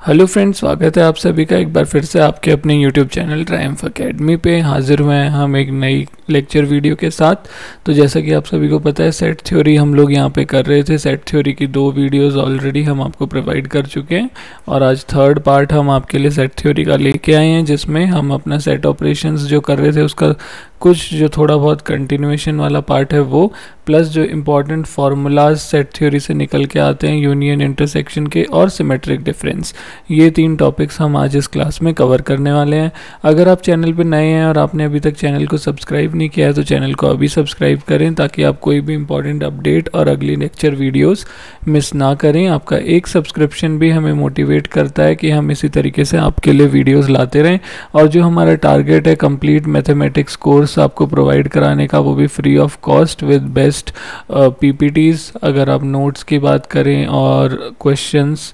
Hello friends, स्वागत है आप सभी का एक बार फिर से आपके अपने यूट्यूब चैनल ट्रायम्फ एकेडमी पे। हाजिर हुए हैं हम एक नई लेक्चर वीडियो के साथ। तो जैसा कि आप सभी को पता है, सेट थ्योरी हम लोग यहाँ पे कर रहे थे। सेट थ्योरी की 2 वीडियोस ऑलरेडी हम आपको प्रोवाइड कर चुके हैं और आज थर्ड पार्ट हम आपके लिए सेट थ्योरी का लेके आए हैं, जिसमें हम अपना सेट ऑपरेशंस जो कर रहे थे उसका कुछ जो थोड़ा बहुत कंटिन्यूएशन वाला पार्ट है वो, प्लस जो इम्पॉर्टेंट फार्मूलाज सेट थ्योरी से निकल के आते हैं, यूनियन, इंटरसेक्शन के और सिमेट्रिक डिफरेंस, ये 3 टॉपिक्स हम आज इस क्लास में कवर करने वाले हैं। अगर आप चैनल पर नए हैं और आपने अभी तक चैनल को सब्सक्राइब नहीं किया है तो चैनल को अभी सब्सक्राइब करें, ताकि आप कोई भी इंपॉर्टेंट अपडेट और अगली लेक्चर वीडियोस मिस ना करें। आपका एक सब्सक्रिप्शन भी हमें मोटिवेट करता है कि हम इसी तरीके से आपके लिए वीडियोस लाते रहें। और जो हमारा टारगेट है कंप्लीट मैथमेटिक्स कोर्स आपको प्रोवाइड कराने का, वो भी free of cost with best PPTs. अगर आप नोट्स की बात करें और क्वेश्चंस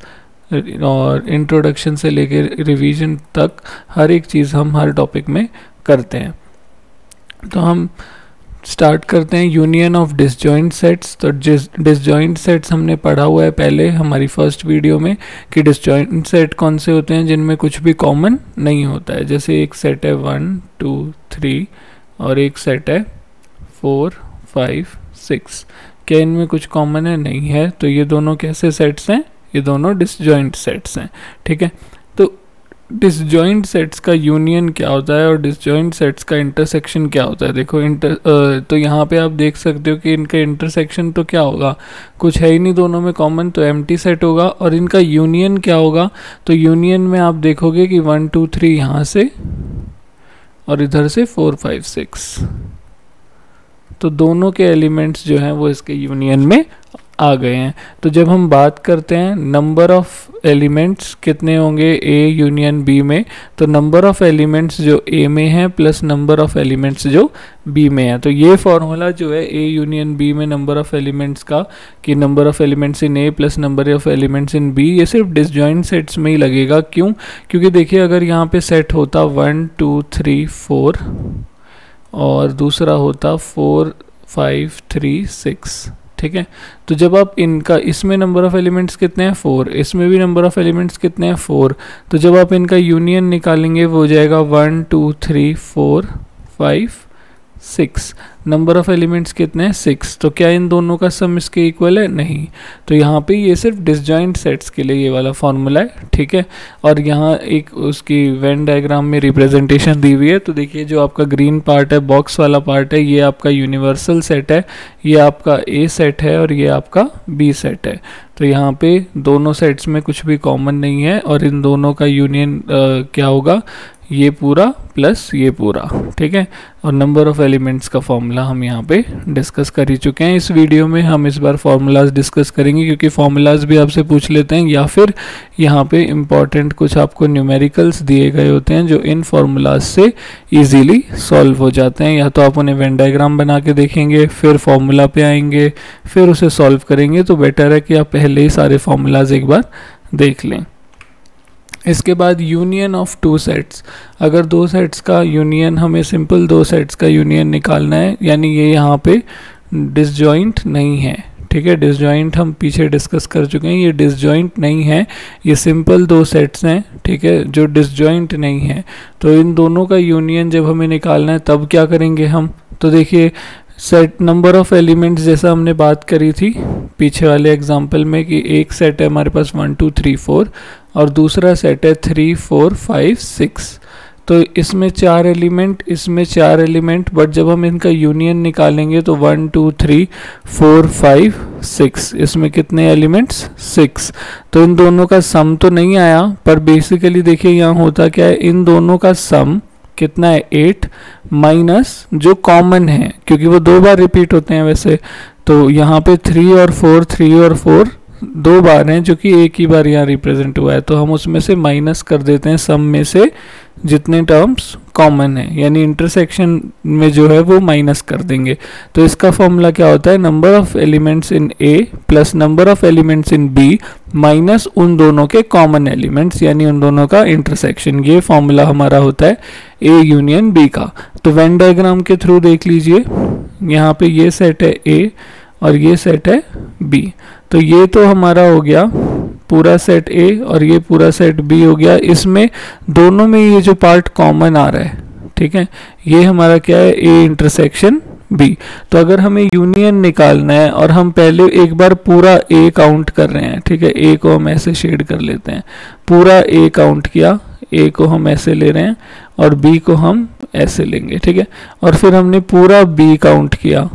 और इंट्रोडक्शन से लेकर रिवीजन तक, हर एक चीज़ हम हर टॉपिक में करते हैं। तो हम स्टार्ट करते हैं यूनियन ऑफ डिसजॉइंट सेट्स। तो डिसजॉइंट सेट्स हमने पढ़ा हुआ है पहले हमारी फर्स्ट वीडियो में कि डिसजॉइंट सेट कौन से होते हैं जिनमें कुछ भी कॉमन नहीं होता है। जैसे एक सेट है 1 2 3 और एक सेट है 4 5 6। क्या इनमें कुछ कॉमन है? नहीं है। तो ये दोनों कैसे सेट्स हैं? ये दोनों डिसजॉइंट सेट्स हैं। ठीक है, तो डिसजॉइंट सेट्स का यूनियन क्या होता है और डिसजॉइंट सेट्स का इंटरसेक्शन क्या होता है? देखो तो यहाँ पे आप देख सकते हो कि इनका इंटरसेक्शन तो क्या होगा, कुछ है ही नहीं दोनों में कॉमन, तो एम्प्टी सेट होगा। और इनका यूनियन क्या होगा? तो यूनियन में आप देखोगे कि 1 2 3 यहाँ से और इधर से 4 5 6, तो दोनों के एलिमेंट्स जो हैं वो इसके यूनियन में आ गए हैं। तो जब हम बात करते हैं नंबर ऑफ एलिमेंट्स कितने होंगे ए यूनियन बी में, तो नंबर ऑफ एलिमेंट्स जो ए में है प्लस नंबर ऑफ एलिमेंट्स जो बी में है। तो ये फॉर्मूला जो है ए यूनियन बी में नंबर ऑफ एलिमेंट्स का, कि number of elements in A plus number of elements in B, ये सिर्फ डिसजॉइंट सेट्स में ही लगेगा। क्यों? क्योंकि देखिए अगर यहाँ पे सेट होता 1 2 3 4 और दूसरा होता 4 5 3 6, ठीक है, तो जब आप इनका, इसमें नंबर ऑफ एलिमेंट्स कितने हैं 4, इसमें भी नंबर ऑफ एलिमेंट्स कितने हैं 4, तो जब आप इनका यूनियन निकालेंगे वो हो जाएगा 1 2 3 4 5 6। नंबर ऑफ एलिमेंट्स कितने हैं 6, तो क्या इन दोनों का सम इसके इक्वल है? नहीं। तो यहाँ पे ये सिर्फ डिसजॉइंट सेट्स के लिए ये वाला फॉर्मूला है। ठीक है, और यहाँ एक उसकी वेन डायग्राम में रिप्रेजेंटेशन दी हुई है। तो देखिए जो आपका ग्रीन पार्ट है, बॉक्स वाला पार्ट है, ये आपका यूनिवर्सल सेट है, ये आपका ए सेट है और ये आपका बी सेट है। तो यहाँ पे दोनों सेट्स में कुछ भी कॉमन नहीं है और इन दोनों का यूनियन क्या होगा? ये पूरा प्लस ये पूरा। ठीक है, और नंबर ऑफ एलिमेंट्स का फॉर्मूला हम यहाँ पे डिस्कस कर ही चुके हैं। इस वीडियो में हम इस बार फार्मूलाज डिस्कस करेंगे, क्योंकि फार्मूलाज भी आपसे पूछ लेते हैं या फिर यहाँ पे इम्पॉर्टेंट कुछ आपको न्यूमेरिकल्स दिए गए होते हैं जो इन फार्मूलाज से इजीली सॉल्व हो जाते हैं। या तो आप उन्हें वेन डायग्राम बना के देखेंगे, फिर फार्मूला पे आएंगे, फिर उसे सॉल्व करेंगे। तो बेटर है कि आप पहले ही सारे फार्मूलाज एक बार देख लें। इसके बाद यूनियन ऑफ 2 सेट्स। अगर 2 सेट्स का यूनियन, हमें सिंपल 2 सेट्स का यूनियन निकालना है, यानी ये यहाँ पे डिसजॉइंट नहीं है। ठीक है, डिसजॉइंट हम पीछे डिस्कस कर चुके हैं, ये डिसजॉइंट नहीं है, ये सिंपल 2 सेट्स हैं। ठीक है, जो डिसजॉइंट नहीं है, तो इन दोनों का यूनियन जब हमें निकालना है तब क्या करेंगे हम? तो देखिए सेट नंबर ऑफ एलिमेंट्स, जैसा हमने बात करी थी पीछे वाले एग्जांपल में, कि एक सेट है हमारे पास 1 2 3 4 और दूसरा सेट है 3 4 5 6। तो इसमें 4 एलिमेंट, इसमें 4 एलिमेंट, बट जब हम इनका यूनियन निकालेंगे तो 1 2 3 4 5 6, इसमें कितने एलिमेंट्स? 6। तो इन दोनों का सम तो नहीं आया, पर बेसिकली देखिए यहाँ होता क्या है, इन दोनों का सम कितना है 8 माइनस जो कॉमन है, क्योंकि वो 2 बार रिपीट होते हैं वैसे, तो यहाँ पे 3 और 4 2 बार हैं, जो कि एक ही बार यहाँ रिप्रेजेंट हुआ है। तो हम उसमें से माइनस कर देते हैं सम में से जितने टर्म्स कॉमन है, यानी इंटरसेक्शन में जो है वो माइनस कर देंगे। तो इसका फॉर्मूला क्या होता है? Number of elements in A plus number of elements in B minus उन दोनों के कॉमन एलिमेंट्स, यानी उन दोनों का इंटरसेक्शन। ये फॉर्मूला हमारा होता है ए यूनियन बी का। तो वेन डायग्राम के थ्रू देख लीजिए, यहाँ पे ये सेट है ए और ये सेट है बी। तो ये तो हमारा हो गया पूरा सेट ए और ये पूरा सेट बी हो गया। इसमें दोनों में ये जो पार्ट कॉमन आ रहा है, ठीक है, ये हमारा क्या है, ए इंटरसेक्शन बी। तो अगर हमें यूनियन निकालना है और हम पहले एक बार पूरा ए काउंट कर रहे हैं, ठीक है, ए को हम ऐसे शेड कर लेते हैं, पूरा ए काउंट किया, ए को हम ऐसे ले रहे हैं और बी को हम ऐसे लेंगे, ठीक है, और फिर हमने पूरा बी काउंट किया।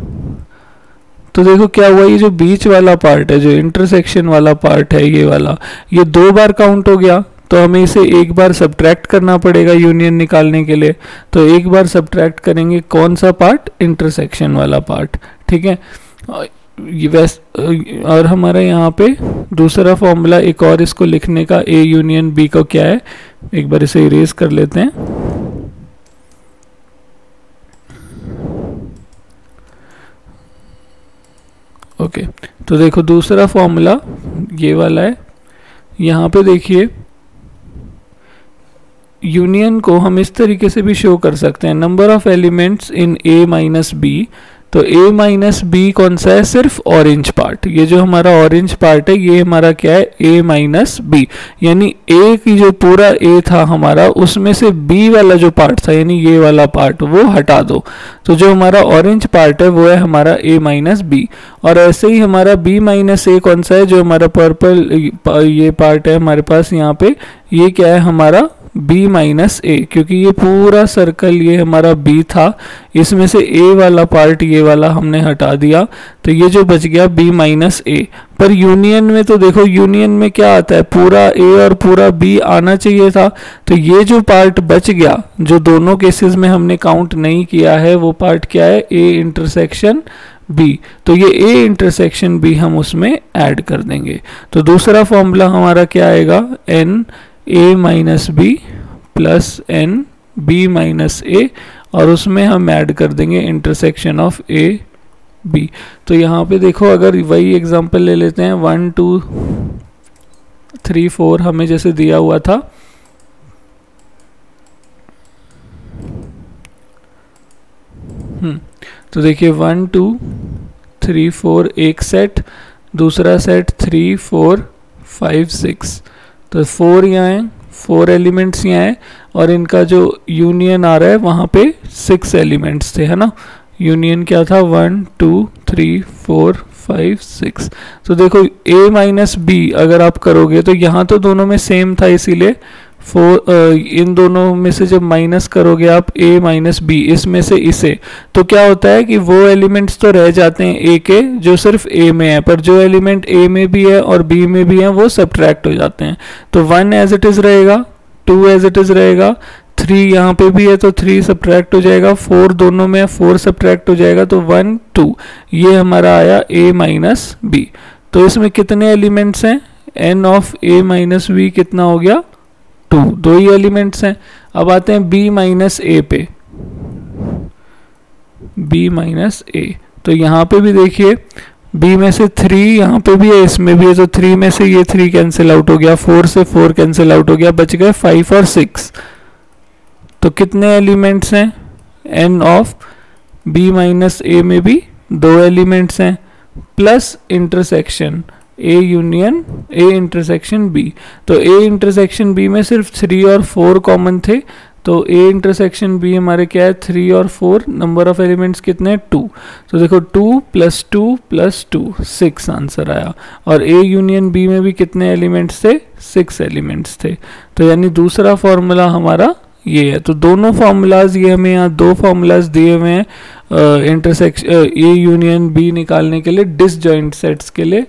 तो देखो क्या हुआ, ये जो बीच वाला पार्ट है, जो इंटरसेक्शन वाला पार्ट है, ये वाला, ये 2 बार काउंट हो गया। तो हमें इसे एक बार सब्ट्रैक्ट करना पड़ेगा यूनियन निकालने के लिए। तो एक बार सब्ट्रैक्ट करेंगे, कौन सा पार्ट, इंटरसेक्शन वाला पार्ट, ठीक है। और हमारा यहाँ पे दूसरा फॉर्मूला एक और इसको लिखने का, ए यूनियन बी को क्या है, एक बार इसे इरेज कर लेते हैं। ओके, तो देखो दूसरा फॉर्मूला ये वाला है। यहाँ पे देखिए यूनियन को हम इस तरीके से भी शो कर सकते हैं, number of elements in A minus B. तो ए माइनस बी कौन सा है, सिर्फ ऑरेंज पार्ट, ये जो हमारा ऑरेंज पार्ट है ये हमारा क्या है, ए माइनस बी, यानी ए की जो पूरा ए था हमारा, उसमें से बी वाला जो पार्ट था यानी ये वाला पार्ट वो हटा दो। तो जो हमारा ऑरेंज पार्ट है वो है हमारा ए माइनस बी। और ऐसे ही हमारा बी माइनस ए कौन सा है, जो हमारा पर्पल ये पार्ट है हमारे पास यहाँ पे, ये क्या है हमारा b माइनस ए, क्योंकि ये पूरा सर्कल ये हमारा b था, इसमें से a वाला पार्ट ये वाला हमने हटा दिया, तो ये जो बच गया b माइनस ए। पर यूनियन में तो देखो, यूनियन में क्या आता है, पूरा a और पूरा b आना चाहिए था। तो ये जो पार्ट बच गया, जो दोनों केसेस में हमने काउंट नहीं किया है, वो पार्ट क्या है, a इंटरसेक्शन b। तो ये a इंटरसेक्शन b हम उसमें ऐड कर देंगे। तो दूसरा फॉर्मूला हमारा क्या आएगा, n a minus B plus n B minus A, और उसमें हम ऐड कर देंगे इंटरसेक्शन ऑफ ए बी। तो यहाँ पे देखो, अगर वही एग्जांपल ले लेते हैं, 1 2 3 4 हमें जैसे दिया हुआ था, तो देखिए 1 2 3 4 एक सेट, दूसरा सेट 3 4 5 6, तो 4 यहाँ है, 4 एलिमेंट्स यहाँ है, और इनका जो यूनियन आ रहा है वहाँ पे 6 एलिमेंट्स थे, है ना। यूनियन क्या था, 1 2 3 4 5 6। तो देखो a माइनस बी अगर आप करोगे तो यहाँ तो दोनों में सेम था, इसीलिए इन दोनों में से जब माइनस करोगे आप a माइनस बी, इसमें से इसे, तो क्या होता है कि वो एलिमेंट्स तो रह जाते हैं a के जो सिर्फ a में है, पर जो एलिमेंट a में भी है और b में भी है वो सब्ट्रैक्ट हो जाते हैं। तो 1 एज इट इज रहेगा, 2 एज इट इज रहेगा, 3 यहाँ पे भी है तो 3 सब्ट्रैक्ट हो जाएगा, 4 दोनों में 4 सब्ट्रैक्ट हो जाएगा, तो 1 2 ये हमारा आया a माइनस बी। तो इसमें कितने एलिमेंट्स हैं, n of a minus B कितना हो गया, 2, 2 ही एलिमेंट्स हैं। अब आते हैं b माइनस ए पे, b माइनस ए, तो यहाँ पे भी देखिए b में से 3 यहाँ पे भी है, इसमें भी है, तो 3 में से ये 3 कैंसिल आउट हो गया, 4 से 4 कैंसिल आउट हो गया, बच गए 5 और 6। तो कितने एलिमेंट्स हैं, n ऑफ b माइनस ए में भी 2 एलिमेंट्स हैं, plus intersection a union a intersection b। तो a इंटरसेक्शन b में सिर्फ 3 और 4 कॉमन थे, तो a इंटरसेक्शन b हमारे क्या है, 3 और 4, नंबर ऑफ एलिमेंट्स कितने, 2। तो देखो 2 प्लस 2 प्लस 2 6 आंसर आया। और a यूनियन b में भी कितने एलिमेंट्स थे, 6 एलिमेंट्स थे। तो यानी दूसरा फॉर्मूला हमारा ये है। तो दोनों फार्मूलाज, ये हमें यहाँ 2 फार्मूलाज दिए हुए हैं इंटरसेक्शन a यूनियन b निकालने के लिए, डिसजॉइंट सेट्स के लिए,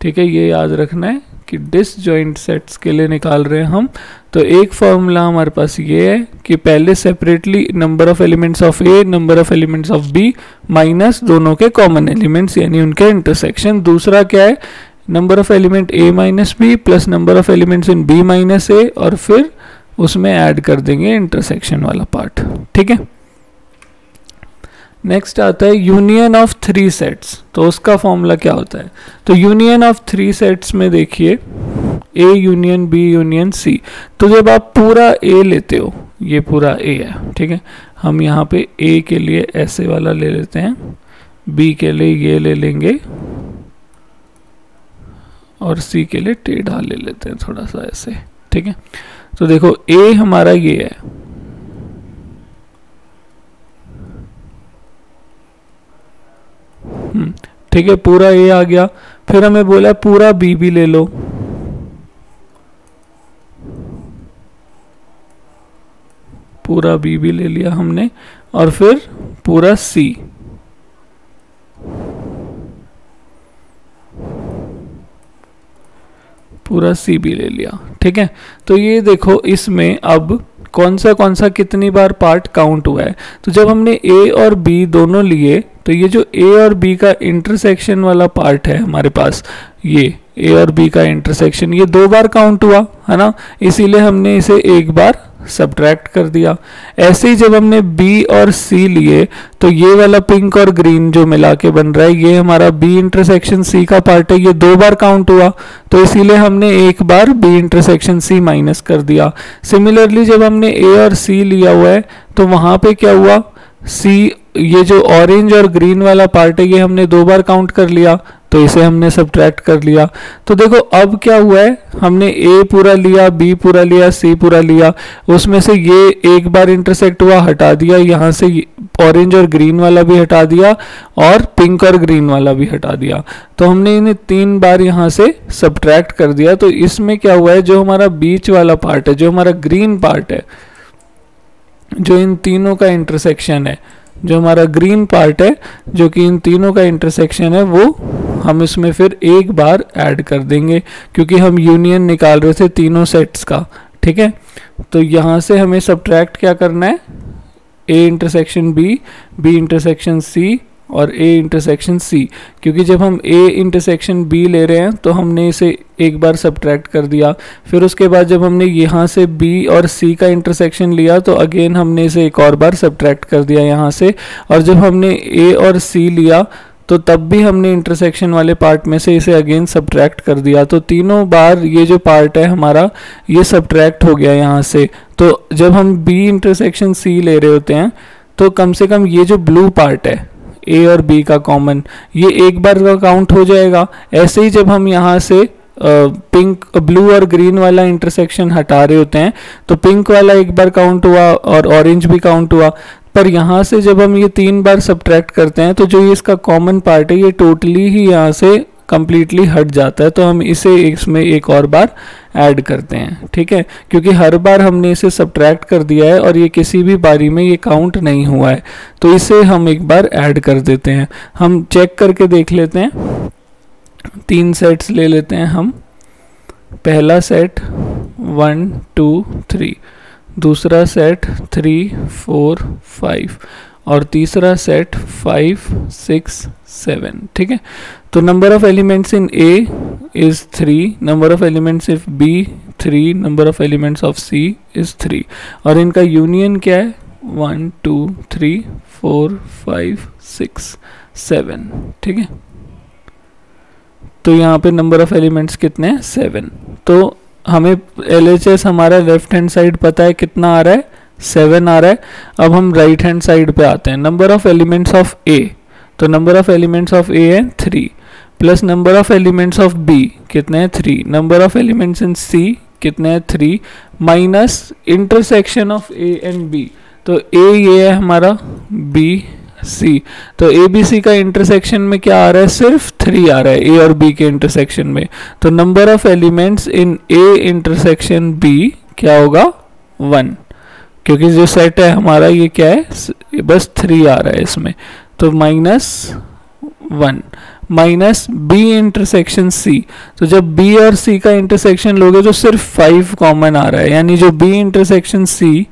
ठीक है, ये याद रखना है कि डिसजॉइंट सेट्स के लिए निकाल रहे हैं हम। तो एक फॉर्मूला हमारे पास ये है कि पहले separately number of elements of A, number of elements of B minus दोनों के कॉमन एलिमेंट्स यानी उनके इंटरसेक्शन। दूसरा क्या है, number of element A minus B plus number of elements in B minus A, और फिर उसमें ऐड कर देंगे इंटरसेक्शन वाला पार्ट, ठीक है। नेक्स्ट आता है यूनियन ऑफ 3 सेट्स। तो उसका फॉर्मूला क्या होता है, तो यूनियन ऑफ 3 सेट्स में देखिए A union B union C. तो जब आप पूरा ए लेते हो, ये पूरा ए है, ठीक है, हम यहाँ पे ए के लिए ऐसे वाला ले लेते हैं, बी के लिए ये ले लेंगे, और सी के लिए टेढ़ा ले लेते हैं थोड़ा सा ऐसे, ठीक है। तो देखो ए हमारा ये है, ठीक है, पूरा ए आ गया। फिर हमें बोला पूरा बी भी ले लो, पूरा बी भी ले लिया हमने, और फिर पूरा सी, पूरा सी भी ले लिया, ठीक है। तो ये देखो इसमें अब कौन सा कितनी बार पार्ट काउंट हुआ है। तो जब हमने ए और बी दोनों लिए, तो ये जो ए और बी का इंटरसेक्शन वाला पार्ट है हमारे पास, ये ए और बी का इंटरसेक्शन ये 2 बार काउंट हुआ है ना, इसीलिए हमने इसे 1 बार सब्ट्रैक्ट कर दिया। ऐसे ही जब हमने बी और सी लिए, तो ये वाला पिंक और ग्रीन जो मिला के बन रहा है, ये हमारा बी इंटरसेक्शन सी का पार्ट है, ये 2 बार काउंट हुआ, तो इसीलिए हमने 1 बार बी इंटरसेक्शन सी माइनस कर दिया। सिमिलरली जब हमने ए और सी लिया हुआ है, तो वहां पे क्या हुआ, सी ये जो ऑरेंज और ग्रीन वाला पार्ट है, ये हमने 2 बार काउंट कर लिया, तो इसे हमने सब्ट्रैक्ट कर लिया। तो देखो अब क्या हुआ है, हमने ए पूरा लिया, बी पूरा लिया, सी पूरा लिया, उसमें से ये 1 बार इंटरसेक्ट हुआ, हटा दिया, यहाँ से ऑरेंज और ग्रीन वाला भी हटा दिया और पिंक और ग्रीन वाला भी हटा दिया। तो हमने इन्हें 3 बार यहाँ से सब्ट्रैक्ट कर दिया। तो इसमें क्या हुआ है, जो हमारा बीच वाला पार्ट है, जो हमारा ग्रीन पार्ट है, जो इन तीनों का इंटरसेक्शन है, जो हमारा ग्रीन पार्ट है जो कि इन तीनों का इंटरसेक्शन है, वो हम इसमें फिर 1 बार ऐड कर देंगे, क्योंकि हम यूनियन निकाल रहे थे तीनों सेट्स का, ठीक है। तो यहाँ से हमें सब्ट्रैक्ट क्या करना है, A intersection B, B intersection C और ए इंटरसेक्शन सी, क्योंकि जब हम ए इंटरसेक्शन बी ले रहे हैं तो हमने इसे 1 बार सब्ट्रैक्ट कर दिया। फिर उसके बाद जब हमने यहाँ से बी और सी का इंटरसेक्शन लिया, तो अगेन हमने इसे 1 और बार सब्ट्रैक्ट कर दिया यहाँ से। और जब हमने ए और सी लिया, तो तब भी हमने इंटरसेक्शन वाले पार्ट में से इसे अगेन सब्ट्रैक्ट कर दिया। तो तीनों बार ये जो पार्ट है हमारा, ये सब्ट्रैक्ट हो गया यहाँ से। तो जब हम बी इंटरसेक्शन सी ले रहे होते हैं, तो कम से कम ये जो ब्लू पार्ट है ए और बी का कॉमन, ये 1 बार का काउंट हो जाएगा। ऐसे ही जब हम यहाँ से पिंक, ब्लू और ग्रीन वाला इंटरसेक्शन हटा रहे होते हैं, तो पिंक वाला 1 बार काउंट हुआ और ऑरेंज भी काउंट हुआ। पर यहाँ से जब हम ये 3 बार सब्ट्रैक्ट करते हैं, तो जो ये इसका कॉमन पार्ट है, ये टोटली ही यहाँ से कंप्लीटली हट जाता है। तो हम इसे इसमें 1 और बार ऐड करते हैं, ठीक है, क्योंकि हर बार हमने इसे सब्ट्रैक्ट कर दिया है और ये किसी भी बारी में ये काउंट नहीं हुआ है, तो इसे हम 1 बार ऐड कर देते हैं। हम चेक करके देख लेते हैं, 3 सेट्स ले लेते हैं हम। पहला सेट 1 2 3, दूसरा सेट 3 4 5 और तीसरा सेट 5 6 7, ठीक है। तो number of elements in A is 3, number of elements if B 3, number of elements of C is 3, और इनका यूनियन क्या है, 1 2 3 4 5 6 7, ठीक है। तो यहाँ पे नंबर ऑफ एलिमेंट्स कितने हैं, 7। तो हमें LHS हमारा लेफ्ट हैंड साइड पता है कितना आ रहा है, 7 आ रहा है। अब हम राइट हैंड साइड पे आते हैं, number of elements of A, तो number of elements of A है 3, plus number of elements of B कितने हैं, 3, number of elements in C कितने हैं, 3, minus intersection of A and B, तो ए ये है हमारा, बी सी, तो ए बी सी का इंटरसेक्शन में क्या आ रहा है, सिर्फ 3 आ रहा है ए और बी के इंटरसेक्शन में। तो number of elements in A intersection B क्या होगा, 1, क्योंकि जो सेट है हमारा ये क्या है, बस 3 आ रहा है इसमें, तो -1, माइनस बी इंटरसेक्शन सी, तो जब बी और सी का इंटरसेक्शन लोगे तो सिर्फ 5 कॉमन आ रहा है, यानी जो बी इंटरसेक्शन सी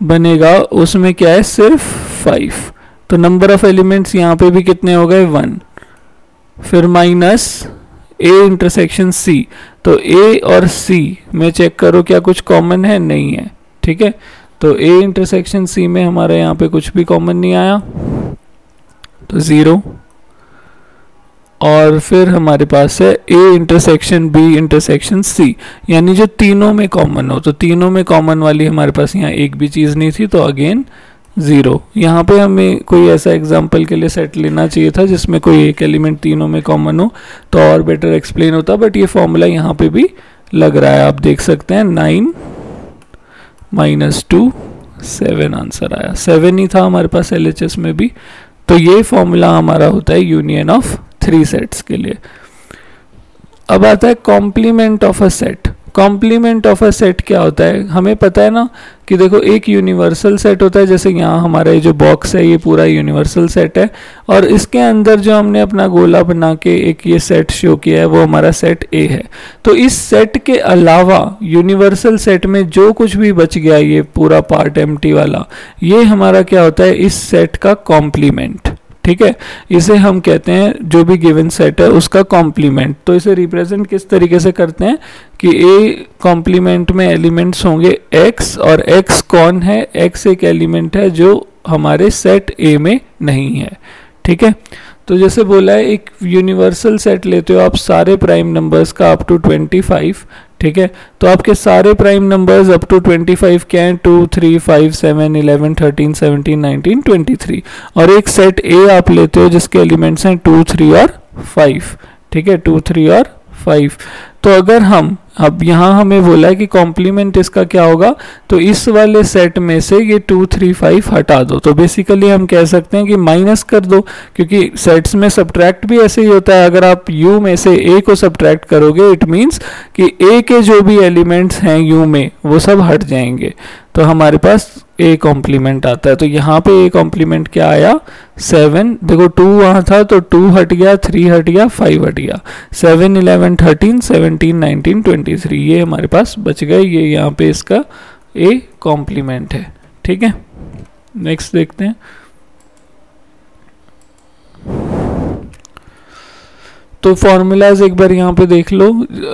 बनेगा उसमें क्या है, सिर्फ 5। तो नंबर ऑफ एलिमेंट्स यहाँ पे भी कितने हो गए, 1, फिर माइनस ए इंटरसेक्शन सी, तो ए और सी में चेक करो क्या कुछ कॉमन है, नहीं है, ठीक है। तो ए इंटरसेक्शन सी में हमारे यहाँ पे कुछ भी कॉमन नहीं आया, तो 0, और फिर हमारे पास है A intersection B intersection C, यानी जो तीनों में कॉमन हो, तो तीनों में कॉमन वाली हमारे पास यहाँ एक भी चीज़ नहीं थी, तो अगेन 0। यहाँ पे हमें कोई ऐसा एग्जांपल के लिए सेट लेना चाहिए था जिसमें कोई एक एलिमेंट तीनों में कॉमन हो, तो और बेटर एक्सप्लेन होता, बट ये फॉर्मूला यहाँ पे भी लग रहा है, आप देख सकते हैं 9 - 2 7 आंसर आया। 7 ही था हमारे पास LHS में भी। तो ये फॉर्मूला हमारा होता है यूनियन ऑफ 3 सेट्स के लिए। अब आता है complement of a set. Complement of a set क्या होता है, हमें पता है ना कि देखो एक यूनिवर्सल सेट होता है, जैसे यहाँ हमारा ये जो बॉक्स है ये पूरा यूनिवर्सल सेट है, और इसके अंदर जो हमने अपना गोला बना के एक ये सेट शो किया है वो हमारा सेट ए है। तो इस सेट के अलावा यूनिवर्सल सेट में जो कुछ भी बच गया ये पूरा पार्ट एम्प्टी वाला, ये हमारा क्या होता है, इस सेट का कॉम्प्लीमेंट। ठीक है, इसे हम कहते हैं जो भी गिवन सेट है उसका कॉम्प्लीमेंट। तो इसे रिप्रेजेंट किस तरीके से करते हैं कि ए कॉम्प्लीमेंट में एलिमेंट्स होंगे x, और x कौन है, x एक एलिमेंट है जो हमारे सेट ए में नहीं है। ठीक है, तो जैसे बोला है एक यूनिवर्सल सेट लेते हो आप सारे प्राइम नंबर्स का अप टू 25। ठीक है, तो आपके सारे प्राइम नंबर्स अप टू 25 क्या हैं, 2 3 5 7 11 13 17 19 23, और एक सेट ए आप लेते हो जिसके एलिमेंट्स हैं 2 3 और 5। ठीक है, 2 3 और 5। तो अगर हम अब यहाँ हमें बोला है कि कॉम्प्लीमेंट इसका क्या होगा, तो इस वाले सेट में से ये 2 3 5 हटा दो। तो बेसिकली हम कह सकते हैं कि माइनस कर दो, क्योंकि सेट्स में सब्ट्रैक्ट भी ऐसे ही होता है। अगर आप u में से a को सब्ट्रैक्ट करोगे इट मीन्स कि a के जो भी एलिमेंट्स हैं u में वो सब हट जाएंगे, तो हमारे पास a कॉम्प्लीमेंट आता है। तो यहाँ पे a कॉम्प्लीमेंट क्या आया, 7। देखो 2 वहाँ था तो 2 हट गया, 3 हट गया, 5 हट गया, 7 11 13 17 19 23, ये हमारे पास बच गए। ये यहाँ पे इसका a कॉम्प्लीमेंट है। ठीक है, नेक्स्ट देखते हैं। तो फॉर्मूलाज एक बार यहाँ पे देख लो,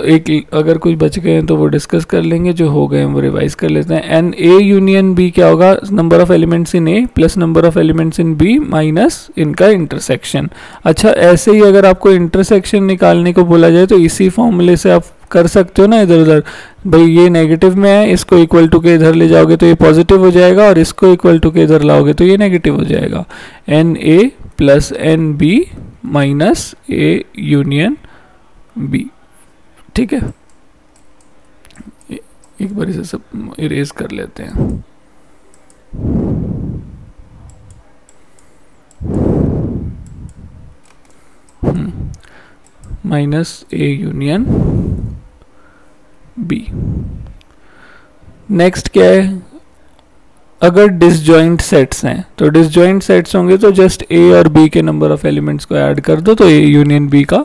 एक अगर कुछ बच गए हैं तो वो डिस्कस कर लेंगे, जो हो गए हैं वो रिवाइज कर लेते हैं। एन ए यूनियन बी क्या होगा, number of elements in A plus number of elements in B minus इनका इंटरसेक्शन। अच्छा, ऐसे ही अगर आपको इंटरसेक्शन निकालने को बोला जाए तो इसी फॉर्मूले से आप कर सकते हो ना, इधर उधर। भाई ये नेगेटिव में है, इसको इक्वल टू के इधर ले जाओगे तो ये पॉजिटिव हो जाएगा, और इसको इक्वल टू के इधर लाओगे तो ये नेगेटिव हो जाएगा। N A plus n B minus A union B. ठीक है, एक बार इसे सब इरेज कर लेते हैं। Minus A union B. Next क्या है, अगर डिसजॉइंट सेट्स हैं तो डिसजॉइंट सेट्स होंगे तो जस्ट ए और बी के नंबर ऑफ एलिमेंट्स को ऐड कर दो तो ए यूनियन बी का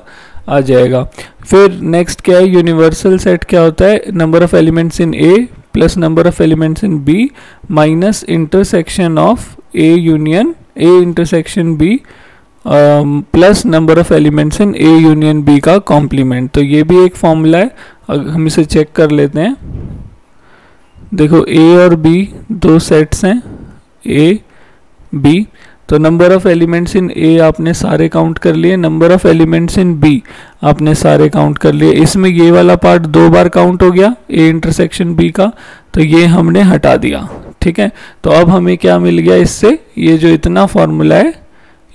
आ जाएगा। फिर नेक्स्ट क्या है, यूनिवर्सल सेट क्या होता है, number of elements in A plus number of elements in B minus intersection of A union A intersection B plus number of elements in A union B का complement. तो ये भी एक फॉर्मूला है, हम इसे चेक कर लेते हैं। देखो ए और बी दो सेट्स हैं, ए बी, तो number of elements in A आपने सारे काउंट कर लिए, number of elements in B आपने सारे काउंट कर लिए। इसमें ये वाला पार्ट 2 बार काउंट हो गया ए इंटरसेक्शन बी का, तो ये हमने हटा दिया। ठीक है, तो अब हमें क्या मिल गया इससे, ये जो इतना फॉर्मूला है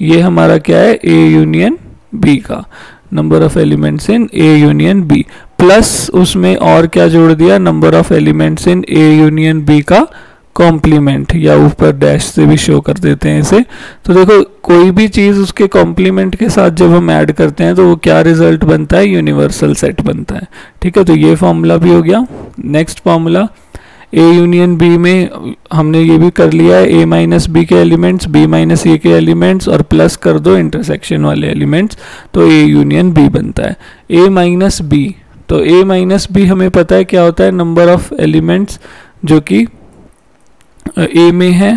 ये हमारा क्या है, ए यूनियन बी का, number of elements in A union B, plus उसमें और क्या जोड़ दिया, number of elements in A union B का कॉम्प्लीमेंट, या ऊपर डैश से भी शो कर देते हैं इसे। तो देखो कोई भी चीज़ उसके कॉम्प्लीमेंट के साथ जब हम ऐड करते हैं तो वो क्या रिजल्ट बनता है, यूनिवर्सल सेट बनता है। ठीक है, तो ये फॉर्मूला भी हो गया। Next formula, A union B में हमने ये भी कर लिया है, ए माइनस बी के एलिमेंट्स, बी माइनस ए के एलिमेंट्स और प्लस कर दो इंटरसेक्शन वाले एलिमेंट्स, तो ए यूनियन बी बनता है। ए माइनस बी, तो ए माइनस बी हमें पता है क्या होता है, नंबर ऑफ एलिमेंट्स जो कि ए में है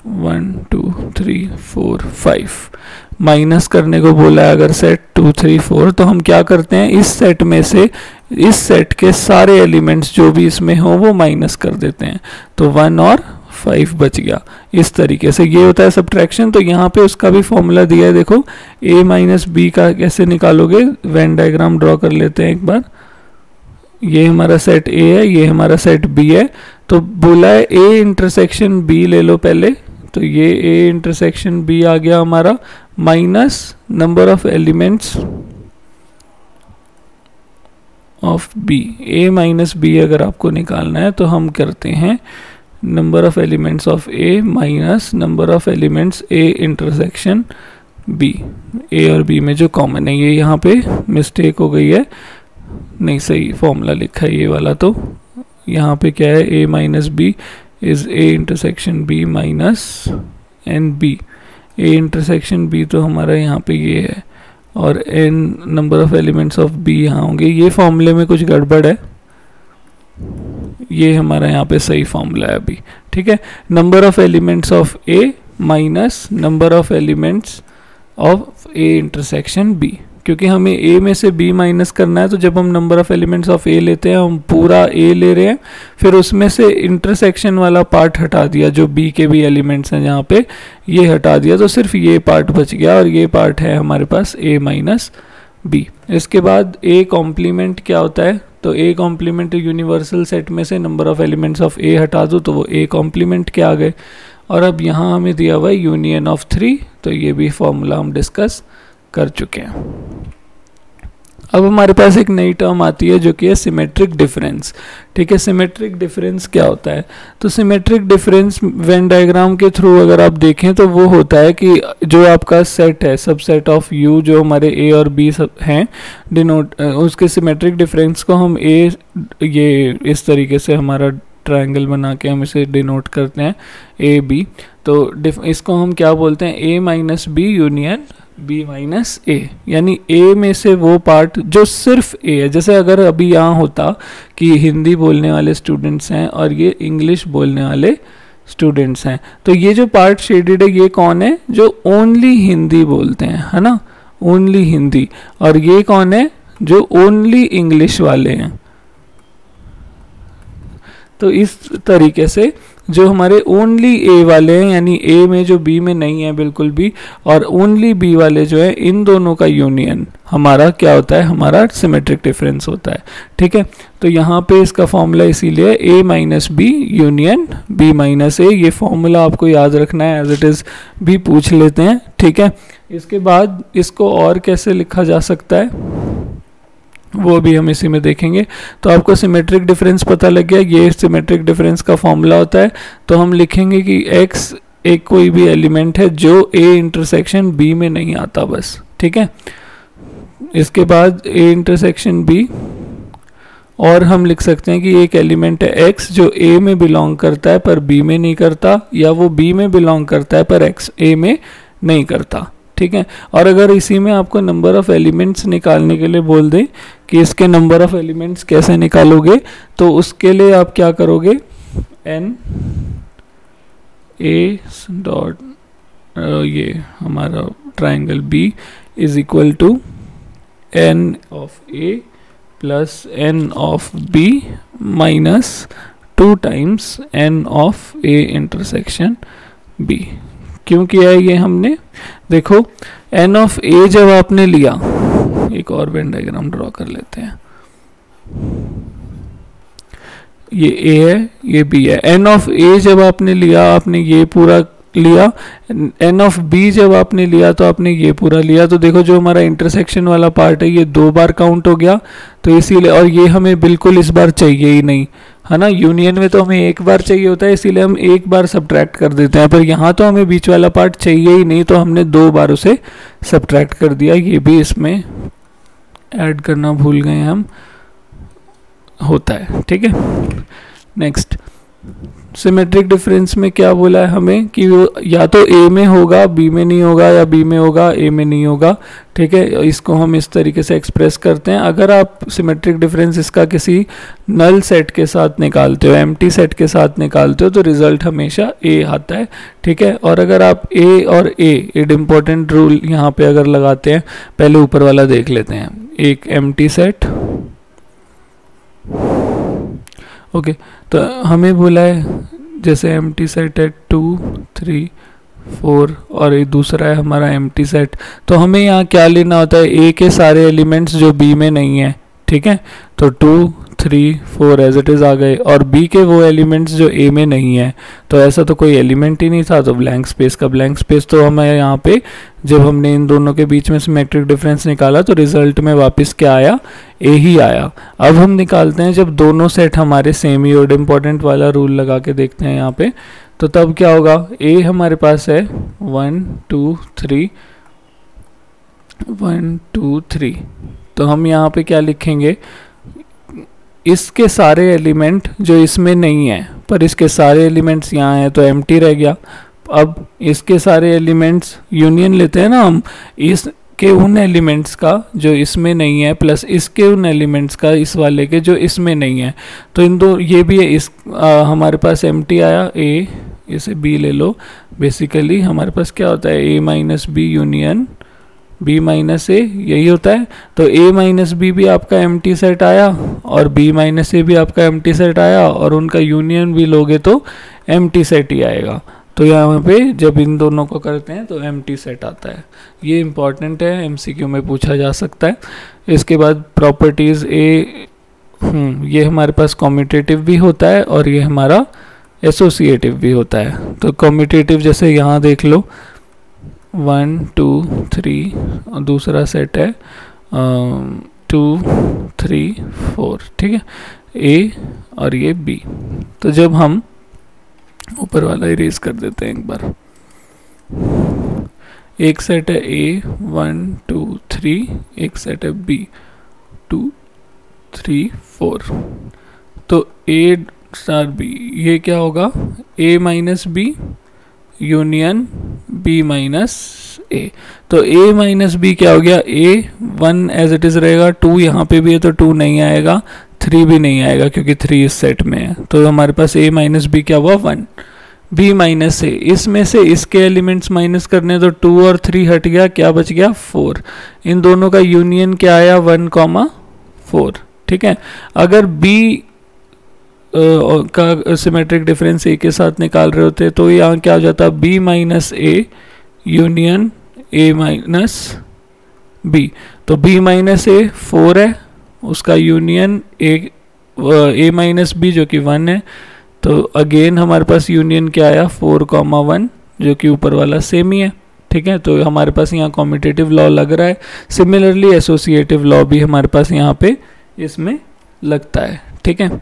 1 2 3 4 5, माइनस करने को बोला है अगर सेट 2 3 4, तो हम क्या करते हैं, इस सेट में से इस सेट के सारे एलिमेंट्स जो भी इसमें हो वो माइनस कर देते हैं, तो 1 और 5 बच गया। इस तरीके से ये होता है सब्ट्रैक्शन। तो यहाँ पे उसका भी फॉर्मूला दिया है, देखो ए माइनस बी का कैसे निकालोगे, वेन डायग्राम ड्रॉ कर लेते हैं एक बार। ये हमारा सेट ए है, ये हमारा सेट बी है। तो बोला है ए इंटरसेक्शन बी ले लो पहले, तो ये ए इंटरसेक्शन बी आ गया हमारा, minus number of elements of B. A minus B अगर आपको निकालना है तो हम करते हैं number of elements of A minus number of elements A intersection B. A और बी में जो कॉमन है, ये यहाँ पे मिस्टेक हो गई है, नहीं सही फॉर्मूला लिखा है ये वाला। तो यहाँ पे क्या है, A minus B is A intersection B minus n B. A intersection B तो हमारा यहाँ पे ये है, और n number of elements of B यहाँ होंगे। ये फॉर्मूले में कुछ गड़बड़ है, ये हमारा यहाँ पे सही फॉर्मूला है अभी, ठीक है। Number of elements of A minus number of elements of A intersection B, क्योंकि हमें ए में से बी माइनस करना है। तो जब हम नंबर ऑफ एलिमेंट्स ऑफ ए लेते हैं, हम पूरा ए ले रहे हैं, फिर उसमें से इंटरसेक्शन वाला पार्ट हटा दिया, जो बी के भी एलिमेंट्स हैं जहाँ पे, ये हटा दिया, तो सिर्फ ये पार्ट बच गया, और ये पार्ट है हमारे पास ए माइनस बी। इसके बाद ए कॉम्प्लीमेंट क्या होता है, तो ए कॉम्प्लीमेंट यूनिवर्सल सेट में से नंबर ऑफ एलिमेंट्स ऑफ ए हटा दो, तो वो ए कॉम्प्लीमेंट के आ गए। और अब यहाँ हमें दिया हुआ है यूनियन ऑफ 3, तो ये भी फॉर्मूला हम डिस्कस कर चुके हैं। अब हमारे पास एक नई टर्म आती है जो कि है सिमेट्रिक डिफरेंस, ठीक है। सिमेट्रिक डिफरेंस क्या होता है, तो सिमेट्रिक डिफरेंस वेन डायग्राम के थ्रू अगर आप देखें तो वो होता है कि जो आपका सेट है, सब सेट ऑफ यू, जो हमारे ए और बी सब हैं, डिनोट उसके सिमेट्रिक डिफरेंस को हम ए, ये इस तरीके से हमारा ट्रायंगल बना के हम इसे डिनोट करते हैं ए बी। तो इसको हम क्या बोलते हैं, A minus B union B minus A, यानी ए में से वो पार्ट जो सिर्फ ए है। जैसे अगर अभी यहाँ होता कि हिंदी बोलने वाले स्टूडेंट्स हैं और ये इंग्लिश बोलने वाले स्टूडेंट्स हैं, तो ये जो पार्ट शेडेड है ये कौन है, जो ओनली हिंदी बोलते हैं, है ना, ओनली हिंदी। और ये कौन है, जो ओनली इंग्लिश वाले हैं। तो इस तरीके से जो हमारे ओनली ए वाले हैं, यानी ए में जो बी में नहीं है बिल्कुल भी, और ओनली बी वाले जो है, इन दोनों का यूनियन हमारा क्या होता है, हमारा सिमेट्रिक डिफरेंस होता है, ठीक है। तो यहाँ पे इसका फॉर्मूला इसीलिए A minus B union B minus A. ये फॉर्मूला आपको याद रखना है, एज इट इज़ भी पूछ लेते हैं, ठीक है। इसके बाद इसको और कैसे लिखा जा सकता है वो भी हम इसी में देखेंगे। तो आपको सिमेट्रिक डिफरेंस पता लग गया, ये सिमेट्रिक डिफरेंस का फॉर्मूला होता है। तो हम लिखेंगे कि x एक कोई भी एलिमेंट है जो a इंटरसेक्शन b में नहीं आता, बस, ठीक है। इसके बाद a इंटरसेक्शन b, और हम लिख सकते हैं कि एक एलिमेंट है x जो a में बिलोंग करता है पर b में नहीं करता, या वो b में बिलोंग करता है पर x a में नहीं करता, ठीक है। और अगर इसी में आपको नंबर ऑफ एलिमेंट्स निकालने के लिए बोल दें कि इसके नंबर ऑफ एलिमेंट्स कैसे निकालोगे, तो उसके लिए आप क्या करोगे, n a डॉट ये हमारा triangle b is equal to n of a plus n of b minus 2 times n of a intersection b। क्यों किया है ये हमने, देखो n ऑफ a जब आपने लिया, एक और वेन डायग्राम ड्रॉ कर लेते हैं, ये a है ये b है। n ऑफ a जब आपने लिया, आपने ये पूरा लिया, n ऑफ b जब आपने लिया तो आपने ये पूरा लिया। तो देखो जो हमारा इंटरसेक्शन वाला पार्ट है ये 2 बार काउंट हो गया, तो इसीलिए, और ये हमें बिल्कुल इस बार चाहिए ही नहीं, है ना। यूनियन में तो हमें एक बार चाहिए होता है, इसीलिए हम एक बार सब्ट्रैक्ट कर देते हैं, पर यहाँ तो हमें बीच वाला पार्ट चाहिए ही नहीं, तो हमने 2 बार उसे सब्ट्रैक्ट कर दिया। ये भी इसमें ऐड करना भूल गए हम, होता है, ठीक है। नेक्स्ट, सिमेट्रिक डिफरेंस में क्या बोला है हमें कि वो या तो ए में होगा बी में नहीं होगा, या बी में होगा ए में नहीं होगा, ठीक है। इसको हम इस तरीके से एक्सप्रेस करते हैं। अगर आप सिमेट्रिक डिफरेंस इसका किसी नल सेट के साथ निकालते हो, एम्प्टी सेट के साथ निकालते हो, तो रिजल्ट हमेशा ए आता है, ठीक है। और अगर आप ए और ए एक इम्पोर्टेंट रूल यहाँ पे अगर लगाते हैं, पहले ऊपर वाला देख लेते हैं, एक एम्प्टी सेट, ओके। तो हमें बोला है जैसे एम्प्टी सेट है 2 3 4 और एक दूसरा है हमारा एम्प्टी सेट, तो हमें यहाँ क्या लेना होता है, ए के सारे एलिमेंट्स जो बी में नहीं है, ठीक है। तो 2 3 4 एज इट इज़ आ गए, और बी के वो एलिमेंट्स जो ए में नहीं है, तो ऐसा तो कोई एलिमेंट ही नहीं था, तो ब्लैंक स्पेस का ब्लैंक स्पेस तो हमें यहाँ पे जब हमने इन दोनों के बीच में सिमेट्रिक डिफरेंस निकाला तो रिजल्ट में वापस क्या आया, ए ही आया। अब हम निकालते हैं जब दोनों सेट हमारे सेम ही, और इम्पोर्टेंट वाला रूल लगा के देखते हैं यहाँ पे, तो तब क्या होगा, ए हमारे पास है 1 2 3 1 2 3, तो हम यहाँ पे क्या लिखेंगे, इसके सारे एलिमेंट जो इसमें नहीं है पर इसके सारे एलिमेंट्स यहाँ हैं तो एम्प्टी रह गया। अब इसके सारे एलिमेंट्स यूनियन लेते हैं ना हम, इसके उन एलिमेंट्स का जो इसमें नहीं है प्लस इसके उन एलिमेंट्स का इस वाले के जो इसमें नहीं है, तो इन दो ये भी है, इस हमारे पास एम्प्टी आया, ए इसे बी ले लो, बेसिकली हमारे पास क्या होता है, A minus B union B minus A, यही होता है। तो ए माइनस बी भी आपका एम्प्टी सेट आया और बी माइनस ए भी आपका एम्प्टी सेट आया, और उनका यूनियन भी लोगे तो एम्प्टी सेट ही आएगा। तो यहाँ पे जब इन दोनों को करते हैं तो एम्प्टी सेट आता है। ये इंपॉर्टेंट है, एमसीक्यू में पूछा जा सकता है। इसके बाद प्रॉपर्टीज़ ए, ये हमारे पास कॉम्यूटेटिव भी होता है और ये हमारा एसोसिएटिव भी होता है। तो कॉम्यूटेटिव जैसे यहाँ देख लो 1 2 3, और दूसरा सेट है 2 3 4, ठीक है, ए और ये बी। तो जब हम ऊपर वाला इरेज कर देते हैं एक बार, एक सेट है ए 1 2 3, एक सेट है बी 2 3 4, तो ए स्टार बी, ये क्या होगा, A minus B union B minus A. तो ए माइनस बी क्या हो गया, ए 1 एज इट इज़ रहेगा, 2 यहाँ पे भी है तो 2 नहीं आएगा, 3 भी नहीं आएगा क्योंकि 3 इस सेट में है। तो हमारे पास ए माइनस बी क्या हुआ 1, बी माइनस ए, इसमें से इसके एलिमेंट्स माइनस करने तो 2 और 3 हट गया, क्या बच गया 4। इन दोनों का यूनियन क्या आया 1, 4, ठीक है। अगर बी का सिमेट्रिक डिफरेंस ए के साथ निकाल रहे होते तो यहाँ क्या हो जाता, B minus A union A minus B. तो बी माइनस ए 4 है, उसका यूनियन ए माइनस बी जो कि 1 है, तो अगेन हमारे पास यूनियन क्या आया 4, 1 जो कि ऊपर वाला सेम ही है, ठीक है। तो हमारे पास यहाँ कॉम्यूटेटिव लॉ लग रहा है। सिमिलरली एसोसिएटिव लॉ भी हमारे पास यहाँ पे इसमें लगता है, ठीक है।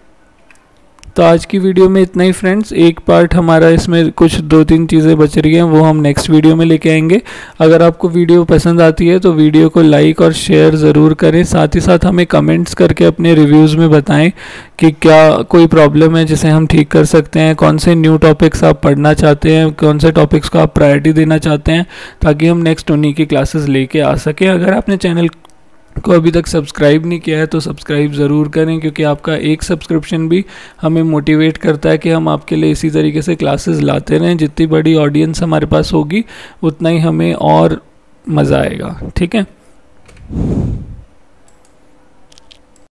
तो आज की वीडियो में इतना ही फ्रेंड्स। एक पार्ट हमारा इसमें कुछ 2-3 चीज़ें बच रही हैं, वो हम नेक्स्ट वीडियो में लेके आएंगे। अगर आपको वीडियो पसंद आती है तो वीडियो को लाइक और शेयर ज़रूर करें। साथ ही साथ हमें कमेंट्स करके अपने रिव्यूज़ में बताएं कि क्या कोई प्रॉब्लम है जिसे हम ठीक कर सकते हैं, कौन से न्यू टॉपिक्स आप पढ़ना चाहते हैं, कौन से टॉपिक्स को आप प्रायोरिटी देना चाहते हैं, ताकि हम नेक्स्ट उन्हीं की क्लासेस लेके आ सकें। अगर आपने चैनल को अभी तक सब्सक्राइब नहीं किया है तो सब्सक्राइब ज़रूर करें, क्योंकि आपका एक सब्सक्रिप्शन भी हमें मोटिवेट करता है कि हम आपके लिए इसी तरीके से क्लासेस लाते रहें। जितनी बड़ी ऑडियंस हमारे पास होगी उतना ही हमें और मज़ा आएगा, ठीक है।